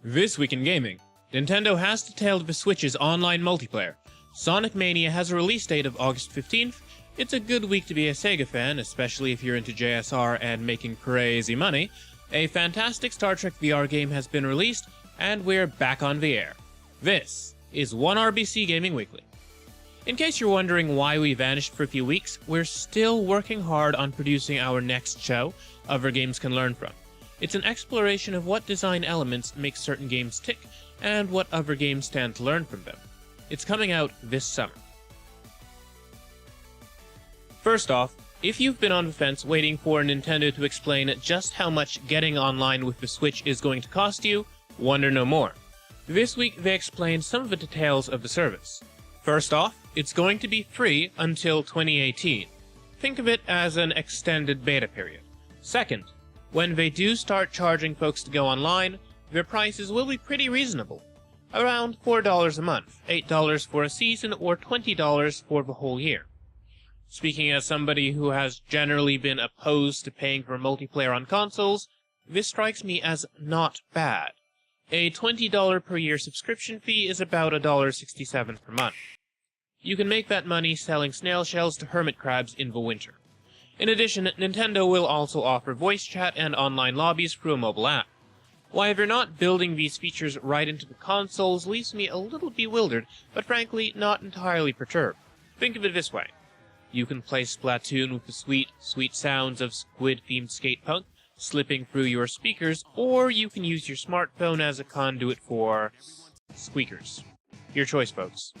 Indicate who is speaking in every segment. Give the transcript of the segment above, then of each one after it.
Speaker 1: This week in gaming, Nintendo has detailed the Switch's online multiplayer. Sonic Mania has a release date of August 15th. It's a good week to be a Sega fan, especially if you're into JSR and making crazy money. A fantastic Star Trek VR game has been released, and we're back on the air. This is 1RBC Gaming Weekly. In case you're wondering why we vanished for a few weeks, we're still working hard on producing our next show, Other Games Can Learn From. It's an exploration of what design elements make certain games tick, and what other games stand to learn from them. It's coming out this summer. First off, if you've been on the fence waiting for Nintendo to explain just how much getting online with the Switch is going to cost you, wonder no more. This week they explained some of the details of the service. First off, it's going to be free until 2018. Think of it as an extended beta period. Second, when they do start charging folks to go online, their prices will be pretty reasonable. Around $4 a month, $8 for a season, or $20 for the whole year. Speaking as somebody who has generally been opposed to paying for multiplayer on consoles, this strikes me as not bad. A $20 per year subscription fee is about $1.67 per month. You can make that money selling snail shells to hermit crabs in the winter. In addition, Nintendo will also offer voice chat and online lobbies through a mobile app. Why they're not building these features right into the consoles leaves me a little bewildered, but frankly not entirely perturbed. Think of it this way. You can play Splatoon with the sweet, sweet sounds of squid-themed skate punk slipping through your speakers, or you can use your smartphone as a conduit for squeakers. Your choice, folks.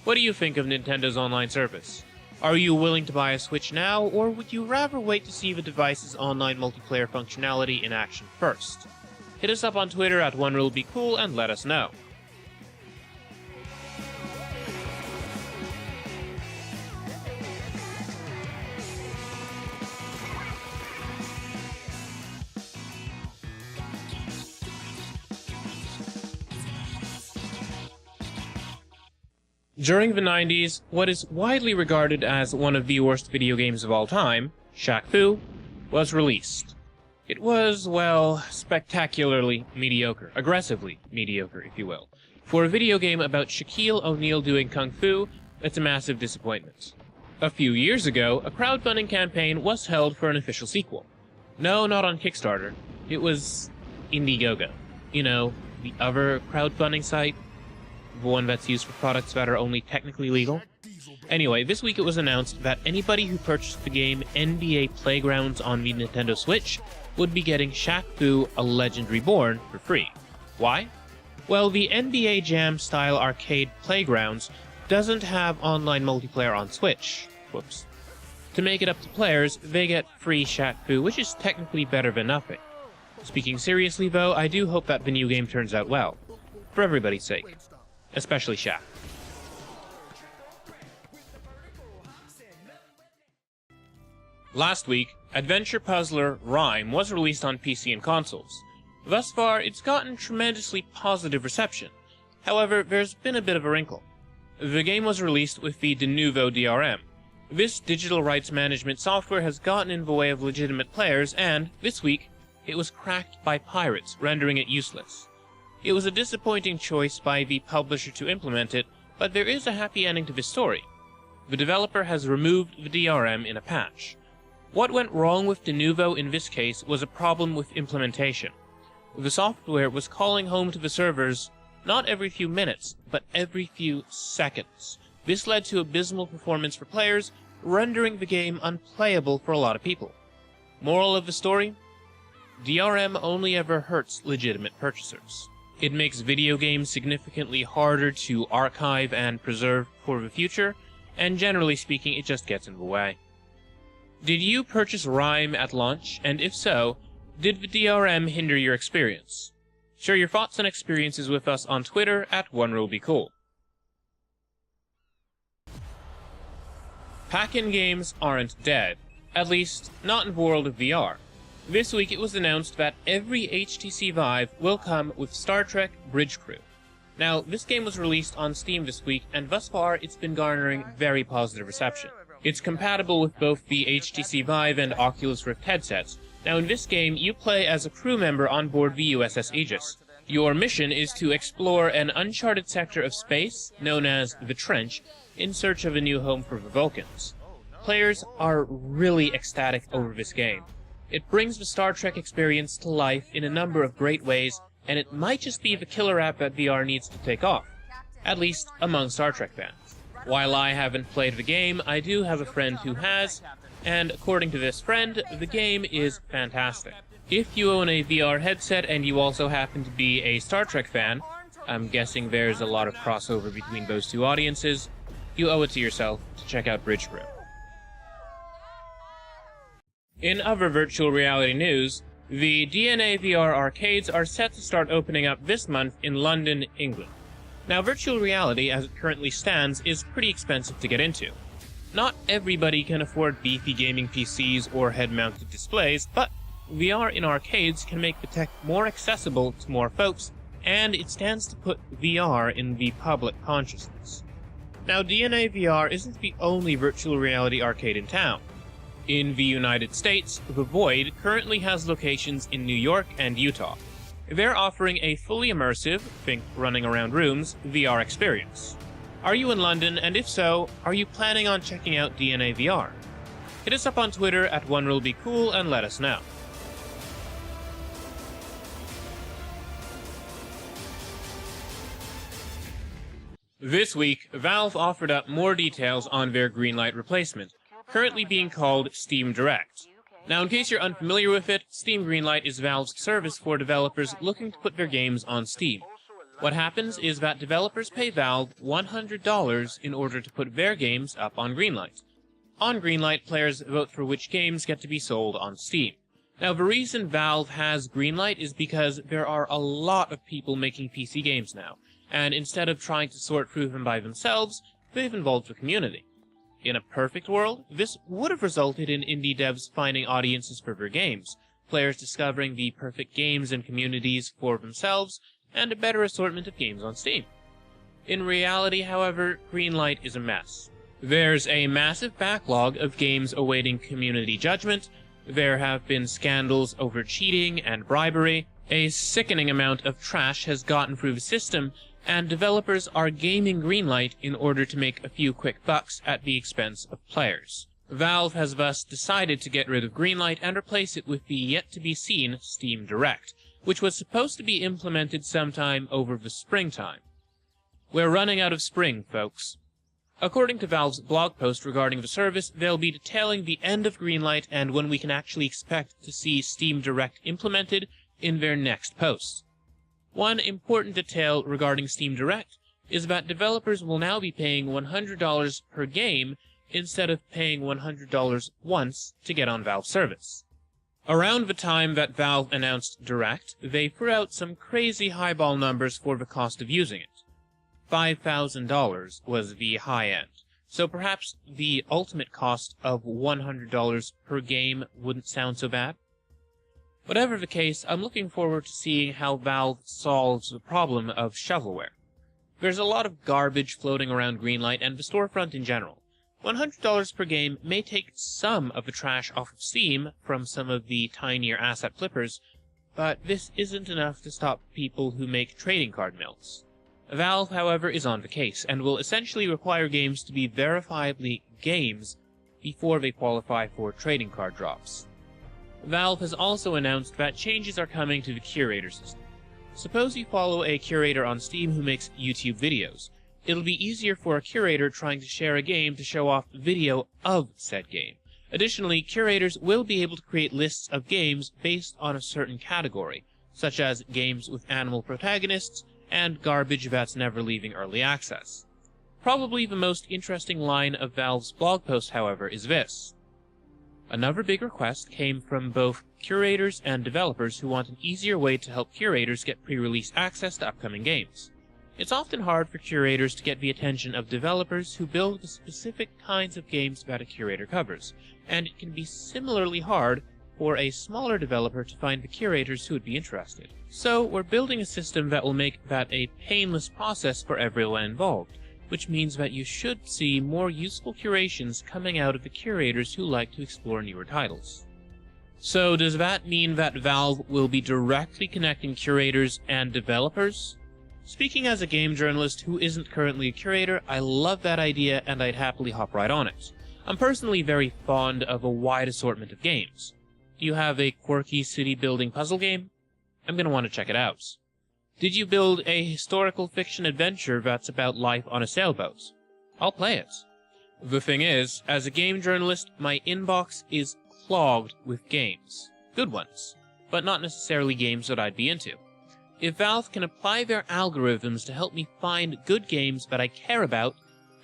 Speaker 1: What do you think of Nintendo's online service? Are you willing to buy a Switch now, or would you rather wait to see the device's online multiplayer functionality in action first? Hit us up on Twitter at OneRuleBeCool and let us know. During the 90s, what is widely regarded as one of the worst video games of all time, Shaq-Fu, was released. It was, well, spectacularly mediocre, aggressively mediocre, if you will. For a video game about Shaquille O'Neal doing kung fu, it's a massive disappointment. A few years ago, a crowdfunding campaign was held for an official sequel. No, not on Kickstarter. It was Indiegogo. You know, the other crowdfunding site. The one that's used for products that are only technically legal. Anyway, this week it was announced that anybody who purchased the game NBA Playgrounds on the Nintendo Switch would be getting Shaq-Fu: A Legend Reborn for free. Why? Well, the NBA Jam-style arcade Playgrounds doesn't have online multiplayer on Switch. Whoops. To make it up to players, they get free Shaq-Fu, which is technically better than nothing. Speaking seriously though, I do hope that the new game turns out well. For everybody's sake. Especially Shaq. Last week, adventure puzzler RiME was released on PC and consoles. Thus far, it's gotten tremendously positive reception. However, there's been a bit of a wrinkle. The game was released with the Denuvo DRM. This digital rights management software has gotten in the way of legitimate players, and, this week, it was cracked by pirates, rendering it useless. It was a disappointing choice by the publisher to implement it, but there is a happy ending to this story. The developer has removed the DRM in a patch. What went wrong with Denuvo in this case was a problem with implementation. The software was calling home to the servers not every few minutes, but every few seconds. This led to abysmal performance for players, rendering the game unplayable for a lot of people. Moral of the story? DRM only ever hurts legitimate purchasers. It makes video games significantly harder to archive and preserve for the future, and generally speaking, it just gets in the way. Did you purchase RiME at launch, and if so, did the DRM hinder your experience? Share your thoughts and experiences with us on Twitter at OneRuleBeCool. Pack-in games aren't dead, at least not in the world of VR. This week it was announced that every HTC Vive will come with Star Trek Bridge Crew. Now, this game was released on Steam this week, and thus far it's been garnering very positive reception. It's compatible with both the HTC Vive and Oculus Rift headsets. Now in this game, you play as a crew member on board the USS Aegis. Your mission is to explore an uncharted sector of space, known as the Trench, in search of a new home for the Vulcans. Players are really ecstatic over this game. It brings the Star Trek experience to life in a number of great ways, and it might just be the killer app that VR needs to take off, at least among Star Trek fans. While I haven't played the game, I do have a friend who has, and according to this friend, the game is fantastic. If you own a VR headset and you also happen to be a Star Trek fan, I'm guessing there's a lot of crossover between those two audiences, you owe it to yourself to check out Bridge Crew. In other virtual reality news, the DNA VR arcades are set to start opening up this month in London, England. Now, virtual reality, as it currently stands, is pretty expensive to get into. Not everybody can afford beefy gaming PCs or head-mounted displays, but VR in arcades can make the tech more accessible to more folks, and it stands to put VR in the public consciousness. Now, DNA VR isn't the only virtual reality arcade in town. In the United States, The Void currently has locations in New York and Utah. They're offering a fully immersive, think running around rooms, VR experience. Are you in London, and if so, are you planning on checking out DNA VR? Hit us up on Twitter at OneRuleBeCool and let us know. This week, Valve offered up more details on their Greenlight replacement, currently being called Steam Direct. Now, in case you're unfamiliar with it, Steam Greenlight is Valve's service for developers looking to put their games on Steam. What happens is that developers pay Valve $100 in order to put their games up on Greenlight. On Greenlight, players vote for which games get to be sold on Steam. Now, the reason Valve has Greenlight is because there are a lot of people making PC games now, and instead of trying to sort through them by themselves, they've involved the community. In a perfect world, this would have resulted in indie devs finding audiences for their games, players discovering the perfect games and communities for themselves, and a better assortment of games on Steam. In reality, however, Greenlight is a mess. There's a massive backlog of games awaiting community judgment, there have been scandals over cheating and bribery, a sickening amount of trash has gotten through the system, and developers are gaming Greenlight in order to make a few quick bucks at the expense of players. Valve has thus decided to get rid of Greenlight and replace it with the yet-to-be-seen Steam Direct, which was supposed to be implemented sometime over the springtime. We're running out of spring, folks. According to Valve's blog post regarding the service, they'll be detailing the end of Greenlight and when we can actually expect to see Steam Direct implemented in their next post. One important detail regarding Steam Direct is that developers will now be paying $100 per game instead of paying $100 once to get on Valve's service. Around the time that Valve announced Direct, they threw out some crazy highball numbers for the cost of using it. $5,000 was the high end, so perhaps the ultimate cost of $100 per game wouldn't sound so bad. Whatever the case, I'm looking forward to seeing how Valve solves the problem of shovelware. There's a lot of garbage floating around Greenlight and the storefront in general. $100 per game may take some of the trash off of Steam from some of the tinier asset flippers, but this isn't enough to stop people who make trading card mills. Valve, however, is on the case, and will essentially require games to be verifiably games before they qualify for trading card drops. Valve has also announced that changes are coming to the curator system. Suppose you follow a curator on Steam who makes YouTube videos. It'll be easier for a curator trying to share a game to show off video of said game. Additionally, curators will be able to create lists of games based on a certain category, such as games with animal protagonists and garbage that's never leaving early access. Probably the most interesting line of Valve's blog post, however, is this. Another big request came from both curators and developers who want an easier way to help curators get pre-release access to upcoming games. It's often hard for curators to get the attention of developers who build the specific kinds of games that a curator covers, and it can be similarly hard for a smaller developer to find the curators who would be interested. So we're building a system that will make that a painless process for everyone involved, which means that you should see more useful curations coming out of the curators who like to explore newer titles. So does that mean that Valve will be directly connecting curators and developers? Speaking as a game journalist who isn't currently a curator, I love that idea and I'd happily hop right on it. I'm personally very fond of a wide assortment of games. Do you have a quirky city-building puzzle game? I'm gonna want to check it out. Did you build a historical fiction adventure that's about life on a sailboat? I'll play it. The thing is, as a game journalist, my inbox is clogged with games. Good ones, but not necessarily games that I'd be into. If Valve can apply their algorithms to help me find good games that I care about,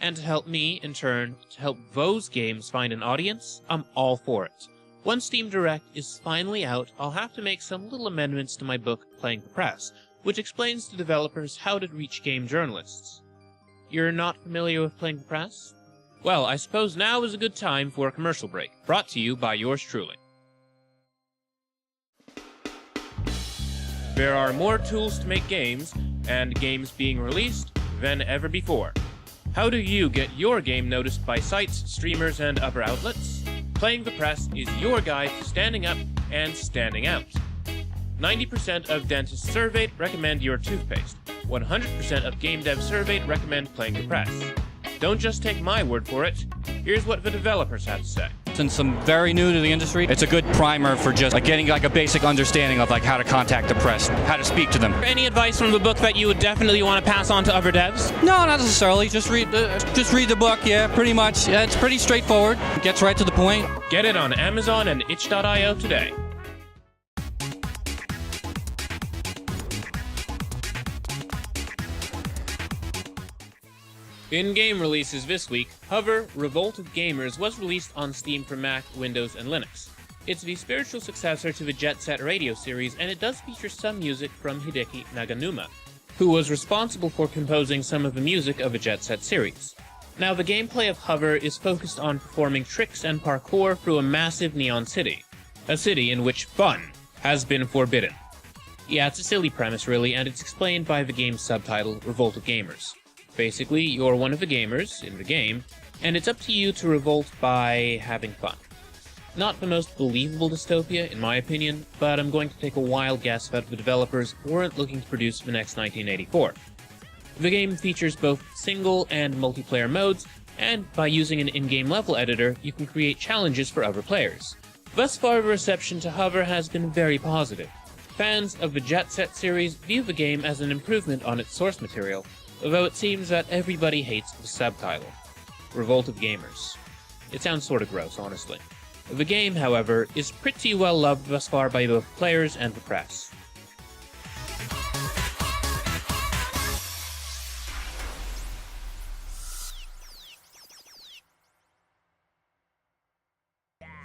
Speaker 1: and to help me, in turn, to help those games find an audience, I'm all for it. Once Steam Direct is finally out, I'll have to make some little amendments to my book, Playing the Press, which explains to developers how to reach game journalists. You're not familiar with Playing the Press? Well, I suppose now is a good time for a commercial break, brought to you by yours truly. There are more tools to make games, and games being released, than ever before. How do you get your game noticed by sites, streamers, and other outlets? Playing the Press is your guide to standing up and standing out. 90% of dentists surveyed recommend your toothpaste. 100% of game devs surveyed recommend Playing the Press. Don't just take my word for it. Here's what the developers have to say.
Speaker 2: Since I'm very new to the industry, it's a good primer for just getting a basic understanding of how to contact the press, how to speak to them.
Speaker 1: Any advice from the book that you would definitely want to pass on to other devs?
Speaker 2: No, not necessarily. Just read the book. Yeah, pretty much. Yeah, it's pretty straightforward. It gets right to the point.
Speaker 1: Get it on Amazon and itch.io today. In game releases this week, Hover: Revolt of Gamers was released on Steam for Mac, Windows, and Linux. It's the spiritual successor to the Jet Set radio series, and it does feature some music from Hideki Naganuma, who was responsible for composing some of the music of the Jet Set series. Now, the gameplay of Hover is focused on performing tricks and parkour through a massive neon city. A city in which fun has been forbidden. Yeah, it's a silly premise really, and it's explained by the game's subtitle, Revolt of Gamers. Basically, you're one of the gamers in the game, and it's up to you to revolt by having fun. Not the most believable dystopia, in my opinion, but I'm going to take a wild guess that the developers weren't looking to produce the next 1984. The game features both single and multiplayer modes, and by using an in-game level editor, you can create challenges for other players. Thus far, the reception to Hover has been very positive. Fans of the Jet Set series view the game as an improvement on its source material, although it seems that everybody hates the subtitle, Revolt of Gamers. It sounds sorta gross, honestly. The game, however, is pretty well loved thus far by both players and the press.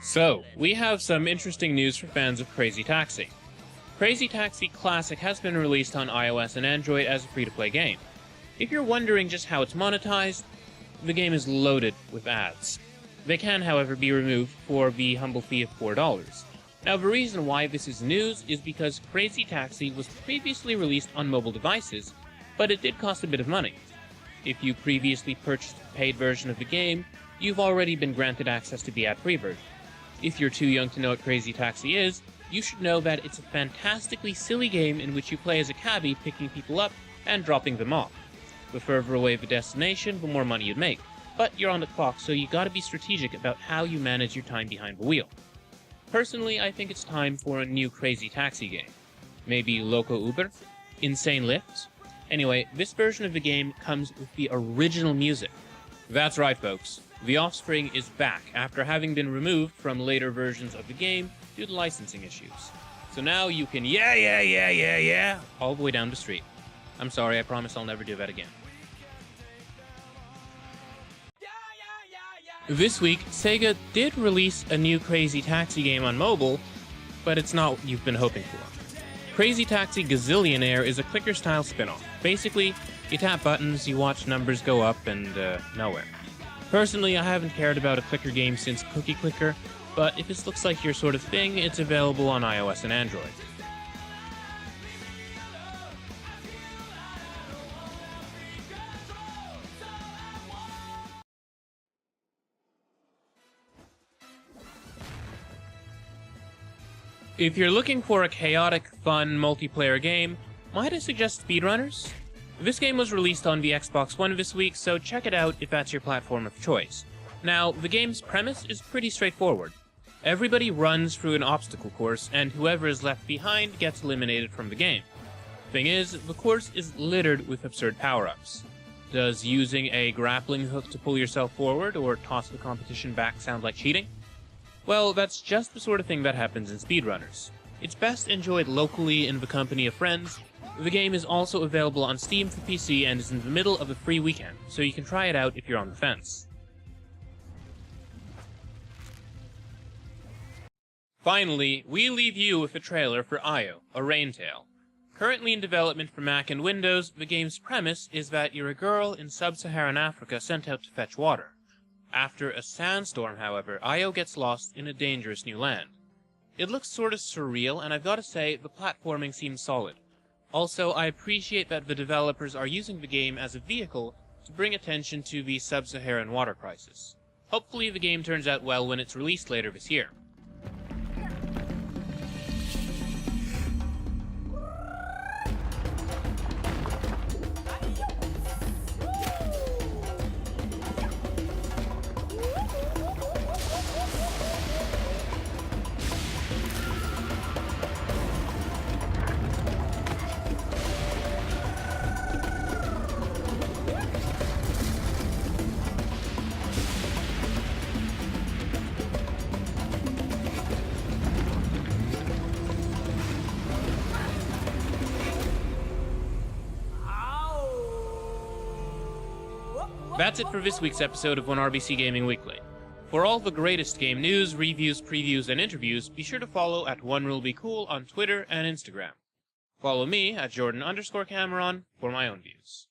Speaker 1: So, we have some interesting news for fans of Crazy Taxi. Crazy Taxi Classic has been released on iOS and Android as a free-to-play game. If you're wondering just how it's monetized, the game is loaded with ads. They can, however, be removed for the humble fee of $4. Now, the reason why this is news is because Crazy Taxi was previously released on mobile devices, but it did cost a bit of money. If you previously purchased the paid version of the game, you've already been granted access to the ad-free version. If you're too young to know what Crazy Taxi is, you should know that it's a fantastically silly game in which you play as a cabbie picking people up and dropping them off. The further away the destination, the more money you'd make. But you're on the clock, so you gotta be strategic about how you manage your time behind the wheel. Personally, I think it's time for a new Crazy Taxi game. Maybe Loco Uber? Insane Lift? Anyway, this version of the game comes with the original music. That's right, folks. The Offspring is back after having been removed from later versions of the game due to licensing issues. So now you can yeah all the way down the street. I'm sorry, I promise I'll never do that again. This week, Sega did release a new Crazy Taxi game on mobile, but it's not what you've been hoping for. Crazy Taxi Gazillionaire is a clicker-style spin-off. Basically, you tap buttons, you watch numbers go up, and nowhere. Personally, I haven't cared about a clicker game since Cookie Clicker, but if this looks like your sort of thing, it's available on iOS and Android. If you're looking for a chaotic, fun, multiplayer game, might I suggest Speedrunners? This game was released on the Xbox One this week, so check it out if that's your platform of choice. Now, the game's premise is pretty straightforward. Everybody runs through an obstacle course, and whoever is left behind gets eliminated from the game. Thing is, the course is littered with absurd power-ups. Does using a grappling hook to pull yourself forward or toss the competition back sound like cheating? Well, that's just the sort of thing that happens in Speedrunners. It's best enjoyed locally in the company of friends. The game is also available on Steam for PC and is in the middle of a free weekend, so you can try it out if you're on the fence. Finally, we leave you with a trailer for Io, a Rain Tale. Currently in development for Mac and Windows, the game's premise is that you're a girl in sub-Saharan Africa sent out to fetch water. After a sandstorm, however, Io gets lost in a dangerous new land. It looks sorta surreal, and I've gotta say, the platforming seems solid. Also, I appreciate that the developers are using the game as a vehicle to bring attention to the sub-Saharan water crisis. Hopefully the game turns out well when it's released later this year. That's it for this week's episode of 1RBC Gaming Weekly. For all the greatest game news, reviews, previews, and interviews, be sure to follow at OneRuleBeCool on Twitter and Instagram. Follow me at Jordan_Cameron for my own views.